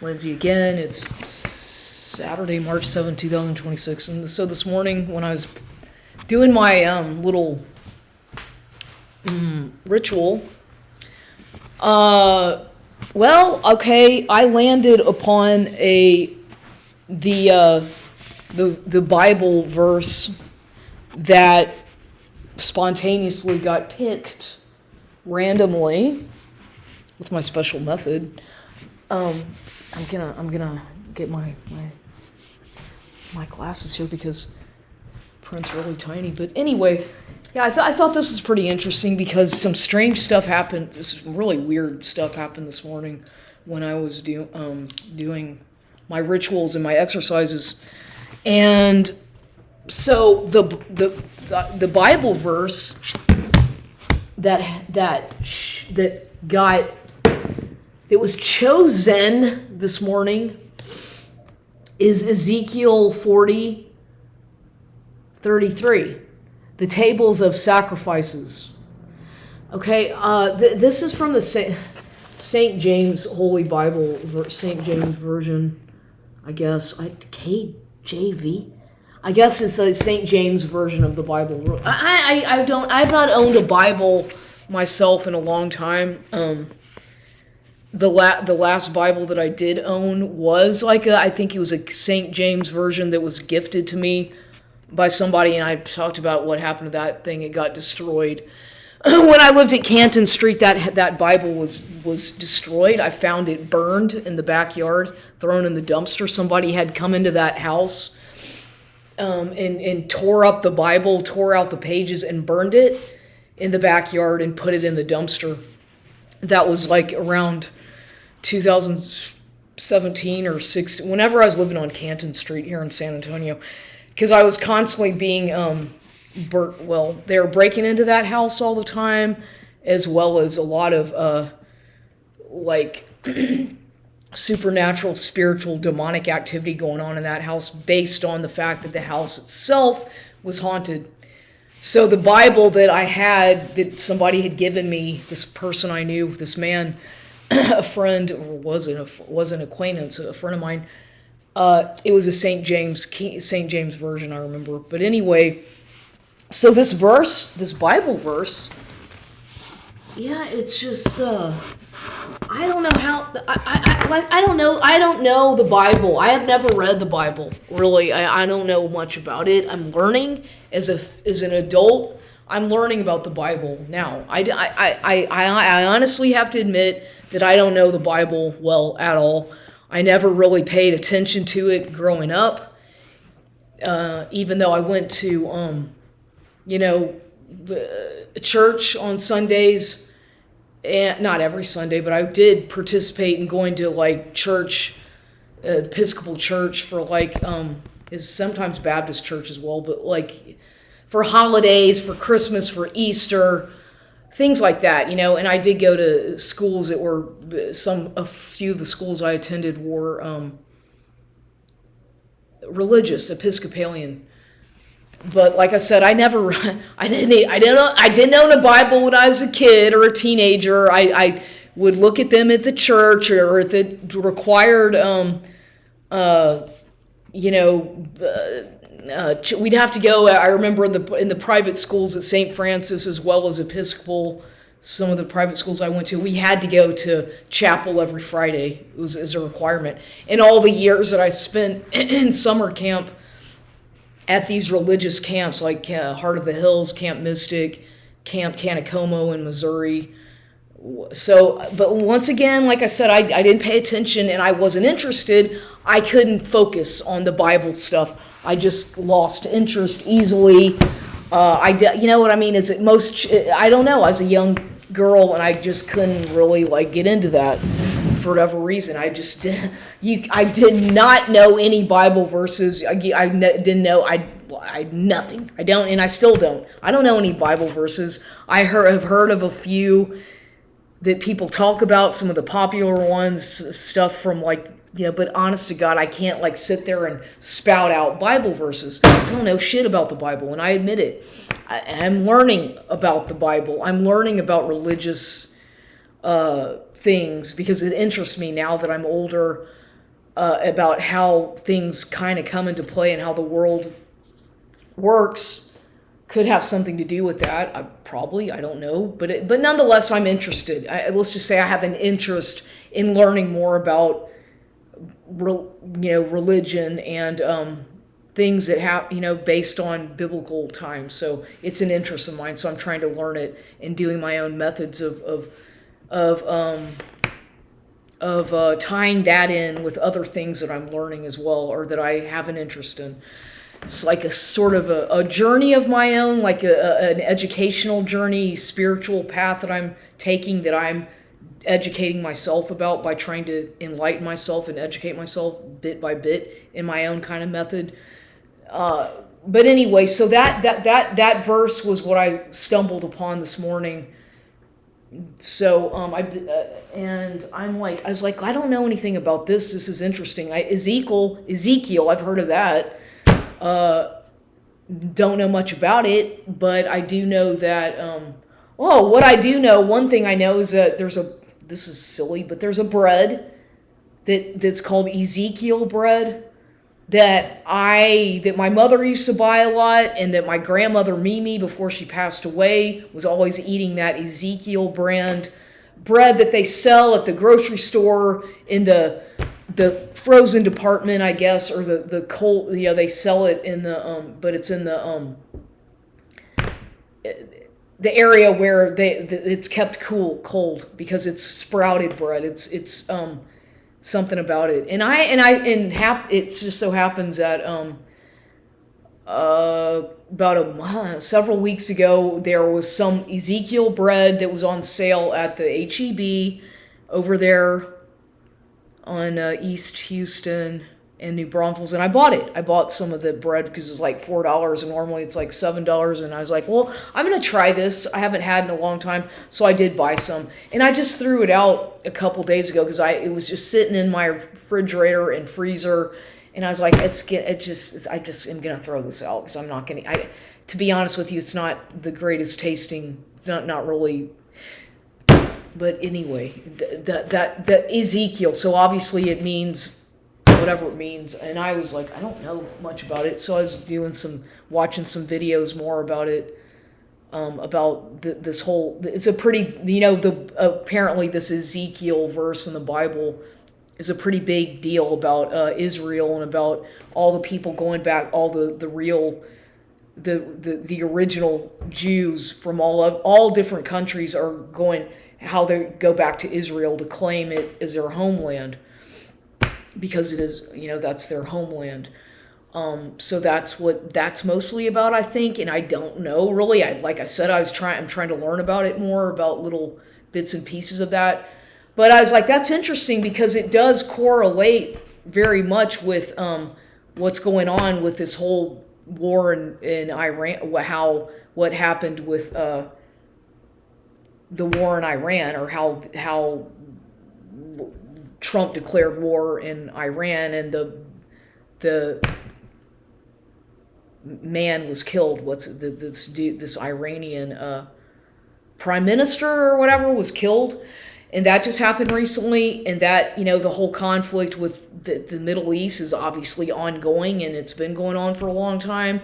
Lindsay again. It's Saturday, March 7, 2026. And so this morning when I was doing my little ritual, I landed upon the Bible verse that spontaneously got picked randomly with my special method. I'm gonna get my glasses here because print's really tiny. But anyway, yeah, I thought this was pretty interesting because some strange stuff happened. Some really weird stuff happened this morning when I was doing my rituals and my exercises, and so the Bible verse that was chosen this morning is Ezekiel 40:33, the tables of sacrifices. Okay, this is from the St. James Holy Bible, St. James Version, I guess. KJV. I guess it's a St. James version of the Bible. I've not owned a Bible myself in a long time. The last Bible that I did own was I think it was a St. James version that was gifted to me by somebody, and I talked about what happened to that thing. It got destroyed. When I lived at Canton Street, that Bible was destroyed. I found it burned in the backyard, thrown in the dumpster. Somebody had come into that house and tore up the Bible, tore out the pages, and burned it in the backyard and put it in the dumpster. That was around 2017 or 16, whenever I was living on Canton Street here in San Antonio, because I was constantly being they were breaking into that house all the time, as well as a lot of supernatural, spiritual, demonic activity going on in that house based on the fact that the house itself was haunted. So the Bible that I had, that somebody had given me, this person I knew, this man, a friend, or was an acquaintance, a friend of mine, it was a St. James version, I remember. But anyway, so this Bible verse, yeah, it's just, I don't know how. I don't know the Bible. I have never read the Bible. Really, I don't know much about it. I'm learning as an adult. I'm learning about the Bible now. I honestly have to admit that I don't know the Bible well at all. I never really paid attention to it growing up. Even though I went to church on Sundays. And not every Sunday, but I did participate in going to church, Episcopal church for is sometimes Baptist church as well, but for holidays, for Christmas, for Easter, things like that, And I did go to schools that were a few of the schools I attended were religious, Episcopalian. But like I said, I didn't own a Bible when I was a kid or a teenager. I would look at them at the church or at the required, we'd have to go. I remember in the private schools at St. Francis as well as Episcopal, some of the private schools I went to, we had to go to chapel every Friday. It was as a requirement. In all the years that I spent in summer camp, at these religious camps like Heart of the Hills, Camp Mystic, Camp Canacomo in Missouri. So, but once again, like I said, I didn't pay attention and I wasn't interested. I couldn't focus on the Bible stuff. I just lost interest easily. You know what I mean? I don't know. I was a young girl and I just couldn't really get into that. For whatever reason, I did not know any Bible verses. I didn't know. Nothing. I don't, and I still don't. I don't know any Bible verses. Have heard of a few that people talk about. Some of the popular ones, stuff from but honest to God, I can't sit there and spout out Bible verses. I don't know shit about the Bible, and I admit it. I'm learning about the Bible. I'm learning about religious things because it interests me now that I'm older. about how things kind of come into play and how the world works could have something to do with that. I don't know, but nonetheless, I'm interested. Let's just say I have an interest in learning more about religion and things that have based on biblical times. So it's an interest of mine. So I'm trying to learn it and doing my own methods of tying that in with other things that I'm learning as well, or that I have an interest in. It's like a sort of a journey of my own, like an educational journey, spiritual path that I'm taking, that I'm educating myself about by trying to enlighten myself and educate myself bit by bit in my own kind of method. But anyway, so that verse was what I stumbled upon this morning. So I was like, I don't know anything about this. This is interesting. Ezekiel, I've heard of that. Don't know much about it, but I do know that. What I do know, one thing I know is that this is silly, but there's a bread that's called Ezekiel bread that my mother used to buy a lot, and that my grandmother Mimi, before she passed away, was always eating that Ezekiel brand bread that they sell at the grocery store in the frozen department, I guess, or the cold. They sell it in but it's in the area where it's kept cold because it's sprouted bread. It's something about it, it just so happens that several weeks ago there was some Ezekiel bread that was on sale at the HEB over there on East Houston and New Braunfels, and I bought it. I bought some of the bread because it's like $4, and normally it's like $7, and I was like, well, I'm going to try this. I haven't had it in a long time, so I did buy some, and I just threw it out a couple days ago because it was just sitting in my refrigerator and freezer, and I was like, I just am going to throw this out because I'm not going to be honest with you, it's not the greatest tasting, not really. But anyway, that Ezekiel, so obviously it means whatever it means, and I was like, I don't know much about it, so I was watching some videos more about it, about this whole. It's a pretty, apparently this Ezekiel verse in the Bible is a pretty big deal about Israel and about all the people going back, all the real. The original Jews from all different countries are going, how they go back to Israel to claim it as their homeland, because it is, that's their homeland. So that's what that's mostly about, I think, and I don't know really. Like I said, I'm trying to learn about it more, about little bits and pieces of that. But I was like, that's interesting because it does correlate very much with what's going on with this whole war in Iran, what happened with the war in Iran, or how Trump declared war in Iran, and the man was killed. This Iranian prime minister or whatever was killed, and that just happened recently. And that, the whole conflict with the Middle East is obviously ongoing, and it's been going on for a long time.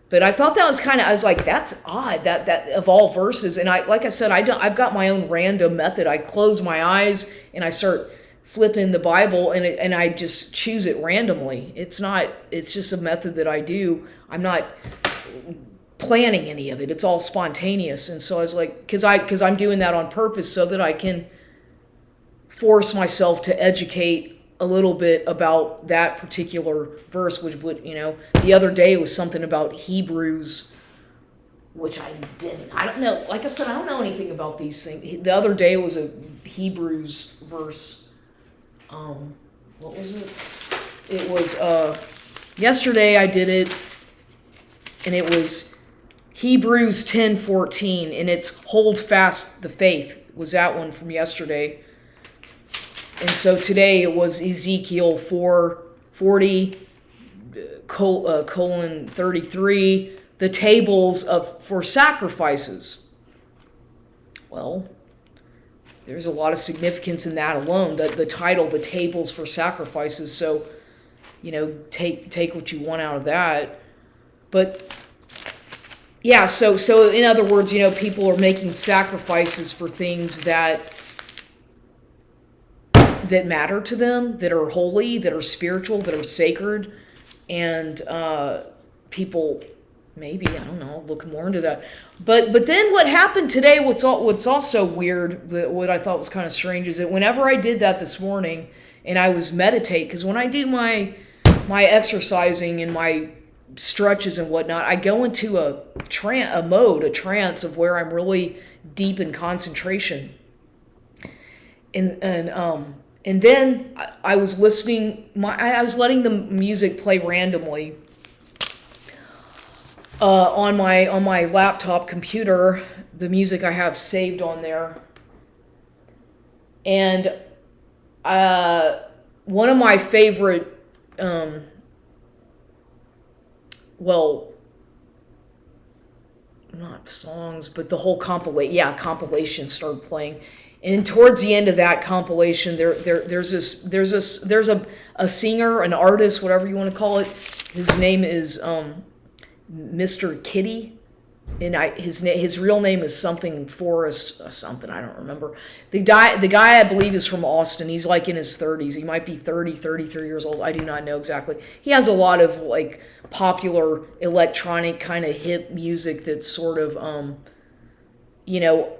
But I thought that was I was like, that's odd, that of all verses. And like I said, I've got my own random method. I close my eyes and I start flipping the Bible, and I just choose it randomly. It's just a method that I do. I'm not planning any of it. It's all spontaneous. And so I was like, because I'm doing that on purpose so that I can force myself to educate a little bit about that particular verse, which would, the other day was something about Hebrews, which I don't know. Like I said, I don't know anything about these things. The other day was a Hebrews verse. What was it? It was, yesterday I did it, and it was Hebrews 10:14, and it's hold fast the faith, was that one from yesterday. And so today it was Ezekiel 4:40, colon 33, the tables for sacrifices. Well, there's a lot of significance in that alone. The title, the tables for sacrifices. So, take what you want out of that. But yeah, so in other words, people are making sacrifices for things that matter to them, that are holy, that are spiritual, that are sacred, and people maybe, I don't know, look more into that. But then what happened today, what's also weird, what I thought was kind of strange, is that whenever I did that this morning and I was meditate, because when I do my exercising and my stretches and whatnot, I go into a trance of where I'm really deep in concentration. And then I was listening. I was letting the music play randomly on my laptop computer. The music I have saved on there, and one of my favorite, not songs, but the whole compilation started playing. And towards the end of that compilation, there's a singer, an artist, whatever you want to call it. His name is Mr. Kitty, and his real name is something Forrest something, I don't remember. The guy I believe is from Austin. He's like in his 30s. He might be 33 years old. I do not know exactly. He has a lot of like popular electronic kind of hip music that's sort of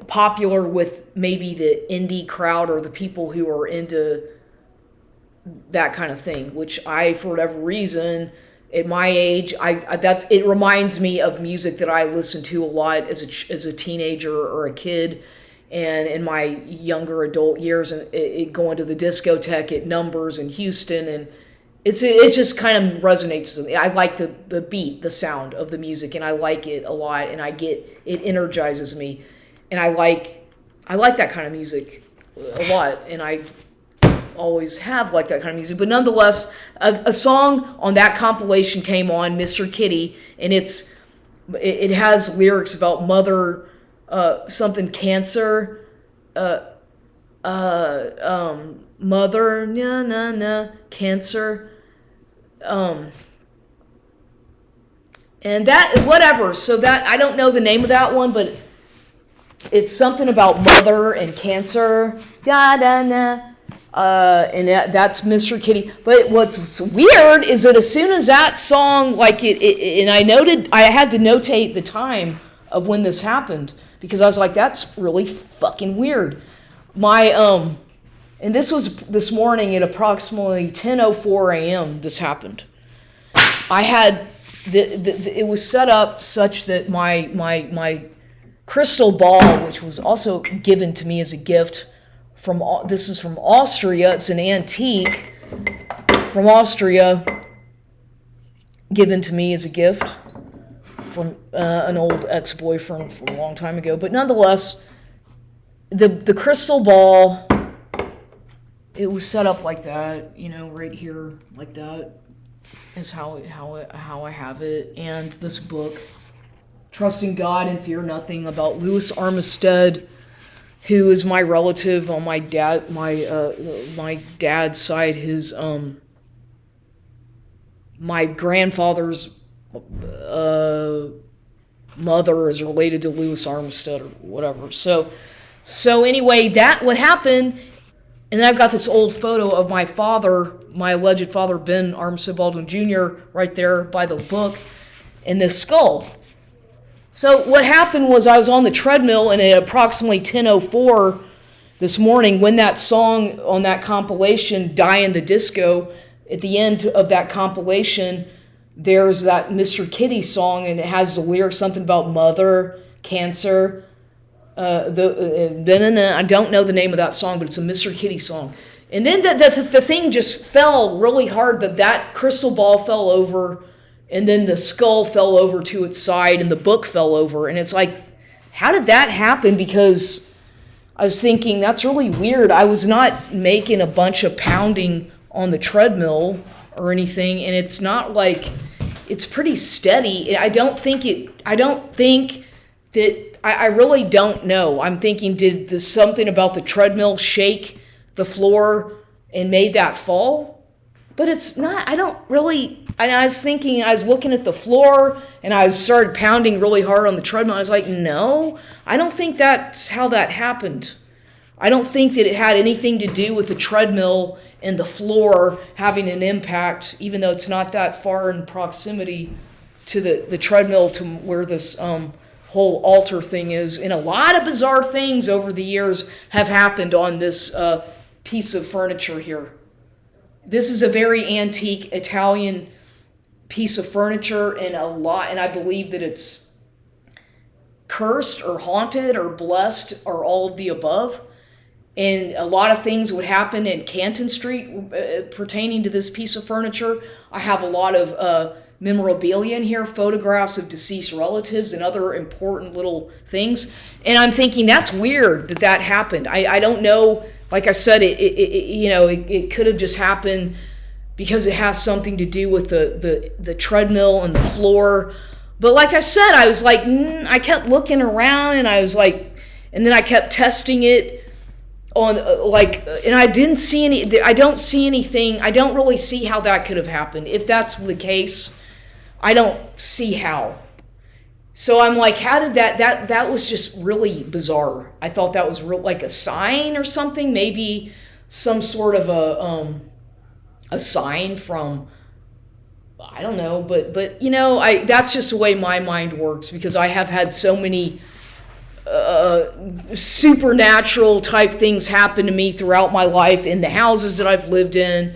popular with maybe the indie crowd or the people who are into that kind of thing, which I, for whatever reason, at my age, it reminds me of music that I listened to a lot as a teenager or a kid, and in my younger adult years, and going to the discotheque at Numbers in Houston, and it just kind of resonates with me. I like the beat, the sound of the music, and I like it a lot, and it energizes me, and I like that kind of music a lot, and I always have liked that kind of music. But nonetheless, a song on that compilation came on, Mr. Kitty, and it has lyrics about mother something cancer, mother cancer, and that whatever. So that I don't know the name of that one, but it's something about mother and cancer. Da da da. And that's Mr. Kitty. But what's weird is that as soon as that song, and I had to notate the time of when this happened, because I was like, that's really fucking weird. And this was this morning at approximately 10:04 a.m. This happened. I had it was set up such that my crystal ball, which was also given to me as a gift. This is from Austria. It's an antique from Austria, given to me as a gift from an old ex-boyfriend from a long time ago. But nonetheless, the crystal ball, it was set up like that, right here, like that, is how I have it. And this book, Trusting God and Fear Nothing, about Louis Armistead, who is my relative on my dad's side. His my grandfather's mother is related to Louis Armistead or whatever. So anyway, that what happened, and then I've got this old photo of my father, my alleged father, Ben Armistead Baldwin Jr., right there by the book, and this skull. So what happened was I was on the treadmill, and at approximately 10:04 this morning, when that song on that compilation, Die in the Disco, at the end of that compilation, there's that Mr. Kitty song, and it has the lyrics, something about mother, cancer. I don't know the name of that song, but it's a Mr. Kitty song. And then the thing just fell really hard, that crystal ball fell over, and then the skull fell over to its side, and the book fell over. And it's like, how did that happen? Because I was thinking, that's really weird. I was not making a bunch of pounding on the treadmill or anything, and it's not like, it's pretty steady. I don't think that I really don't know. I'm thinking, did something about the treadmill shake the floor and made that fall? But it's not, I don't really, and I was thinking, I was looking at the floor and I started pounding really hard on the treadmill. I was like, no, I don't think that's how that happened. I don't think that it had anything to do with the treadmill and the floor having an impact, even though it's not that far in proximity to the treadmill to where this whole altar thing is. And a lot of bizarre things over the years have happened on this piece of furniture here. This is a very antique Italian piece of furniture, and I believe that it's cursed or haunted or blessed or all of the above. And a lot of things would happen in Canton Street pertaining to this piece of furniture. I have a lot of memorabilia in here, photographs of deceased relatives and other important little things. And I'm thinking, that's weird that happened. I don't know. Like I said, it could have just happened because it has something to do with the treadmill and the floor. But like I said, I was like, I kept looking around, and I was like, and then I kept testing it on and I didn't see any. I don't see anything. I don't really see how that could have happened. If that's the case, I don't see how. So I'm like, how did that was just really bizarre. I thought that was like a sign or something, maybe some sort of a sign from, I don't know, but that's just the way my mind works, because I have had so many supernatural type things happen to me throughout my life in the houses that I've lived in,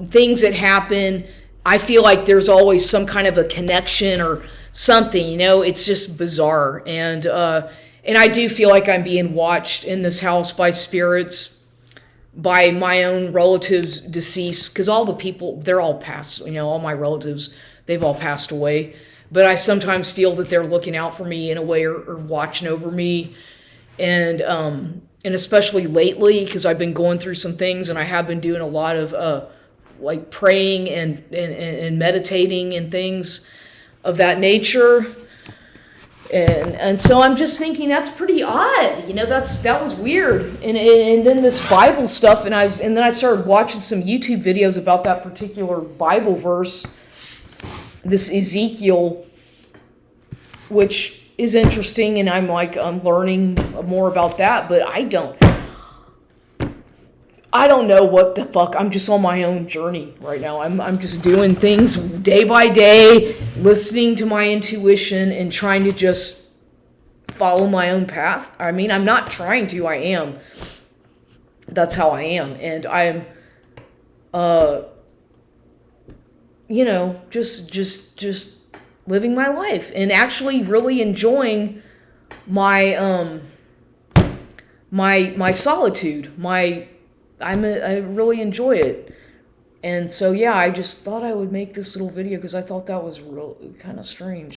things that happen. I feel like there's always some kind of a connection or something, it's just bizarre. And I do feel like I'm being watched in this house by spirits, by my own relatives deceased, because all the people, they're all passed, all my relatives, they've all passed away. But I sometimes feel that they're looking out for me in a way, or watching over me. And especially lately, because I've been going through some things, and I have been doing a lot of like praying and meditating and things of that nature. And so I'm just thinking, that's pretty odd. That was weird. And then this Bible stuff, and then I started watching some YouTube videos about that particular Bible verse, this Ezekiel, which is interesting, and I'm learning more about that, but I don't know what the fuck. I'm just on my own journey right now. I'm just doing things day by day, listening to my intuition and trying to just follow my own path. I mean, I'm not trying to, I am. That's how I am. And I'm just living my life and actually really enjoying my my solitude. I really enjoy it. And so, yeah, I just thought I would make this little video because I thought that was real kind of strange.